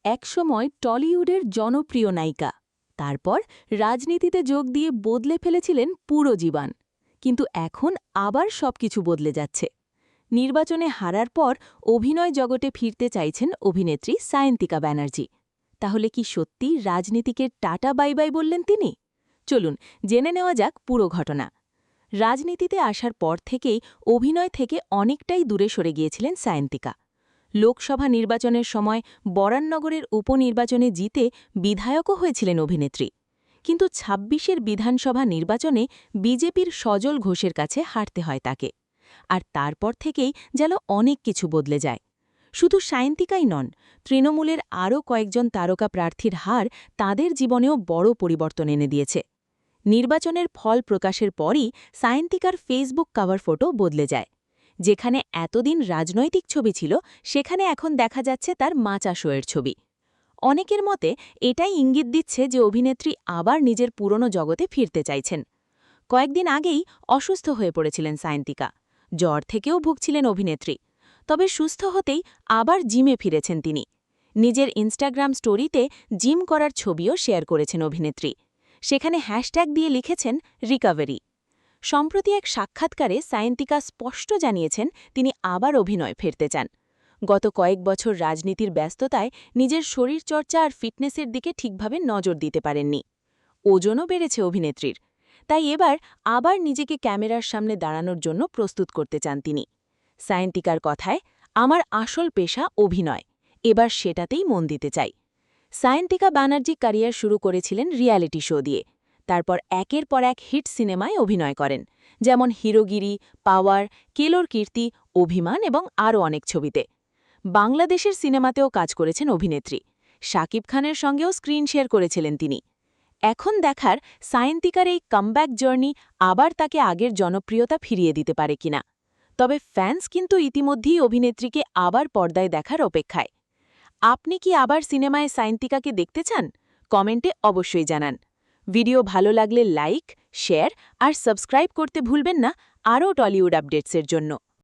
একসময় টলিউডের জনপ্রিয় নায়িকা, তারপর রাজনীতিতে যোগ দিয়ে বদলে ফেলেছিলেন পুরো জীবন। কিন্তু এখন আবার সবকিছু বদলে যাচ্ছে। নির্বাচনে হারার পর অভিনয় জগতে ফিরতে চাইছেন অভিনেত্রী সায়ন্তিকা ব্যানার্জি। তাহলে কি সত্যি রাজনীতিকে টাটা বাই বাই বললেন তিনি? চলুন জেনে নেওয়া যাক পুরো ঘটনা। রাজনীতিতে আসার পর থেকেই অভিনয় থেকে অনেকটাই দূরে সরে গিয়েছিলেন সায়ন্তিকা। লোকসভা নির্বাচনের সময় বরাননগরের উপনির্বাচনে জিতে বিধায়কও হয়েছিলেন অভিনেত্রী। কিন্তু ২৬-এর বিধানসভা নির্বাচনে বিজেপির সজল ঘোষের কাছে হারতে হয় তাকে। আর তারপর থেকেই যেন অনেক কিছু বদলে যায়। শুধু সায়ন্তিকাই নন, তৃণমূলের আরও কয়েকজন তারকা প্রার্থীর হার তাদের জীবনেও বড় পরিবর্তন এনে দিয়েছে। নির্বাচনের ফল প্রকাশের পরই সায়ন্তিকার ফেসবুক কভার ফটো বদলে যায়। যেখানে এতদিন রাজনৈতিক ছবি ছিল, সেখানে এখন দেখা যাচ্ছে তার মাচা শোয়ের ছবি। অনেকের মতে এটাই ইঙ্গিত দিচ্ছে যে অভিনেত্রী আবার নিজের পুরনো জগতে ফিরতে চাইছেন। কয়েকদিন আগেই অসুস্থ হয়ে পড়েছিলেন সায়ন্তিকা। জ্বর থেকেও ভুগছিলেন অভিনেত্রী। তবে সুস্থ হতেই আবার জিমে ফিরেছেন তিনি। নিজের ইনস্টাগ্রাম স্টোরিতে জিম করার ছবিও শেয়ার করেছেন অভিনেত্রী। সেখানে হ্যাশট্যাগ দিয়ে লিখেছেন রিকাভারি। সম্প্রতি এক সাক্ষাৎকারে সায়ন্তিকা স্পষ্ট জানিয়েছেন তিনি আবার অভিনয় ফিরতে চান। গত কয়েক বছর রাজনীতির ব্যস্ততায় নিজের শরীরচর্চা আর ফিটনেসের দিকে ঠিকভাবে নজর দিতে পারেননি। ওজনও বেড়েছে অভিনেত্রীর। তাই এবার আবার নিজেকে ক্যামেরার সামনে দাঁড়ানোর জন্য প্রস্তুত করতে চান তিনি। সায়ন্তিকার কথায়, আমার আসল পেশা অভিনয়, এবার সেটাতেই মন দিতে চাই। সায়ন্তিকা ব্যানার্জি ক্যারিয়ার শুরু করেছিলেন রিয়ালিটি শো দিয়ে। তারপর একের পর এক হিট সিনেমায় অভিনয় করেন, যেমন হিরোগিরি, পাওয়ার, কেলোর কীর্তি, অভিমান এবং আরও অনেক ছবিতে। বাংলাদেশের সিনেমাতেও কাজ করেছেন অভিনেত্রী। শাকিব খানের সঙ্গেও স্ক্রিন শেয়ার করেছিলেন তিনি। এখন দেখার সায়ন্তিকার এই কামব্যাক জার্নি আবার তাকে আগের জনপ্রিয়তা ফিরিয়ে দিতে পারে কিনা। তবে ফ্যান্স কিন্তু ইতিমধ্যেই অভিনেত্রীকে আবার পর্দায় দেখার অপেক্ষায়। আপনি কি আবার সিনেমায় সায়ন্তিকাকে দেখতে চান? কমেন্টে অবশ্যই জানান। ভিডিও ভালো লাগলে লাইক, শেয়ার আর সাবস্ক্রাইব করতে ভুলবেন না আরও টলিউড আপডেটসের জন্য।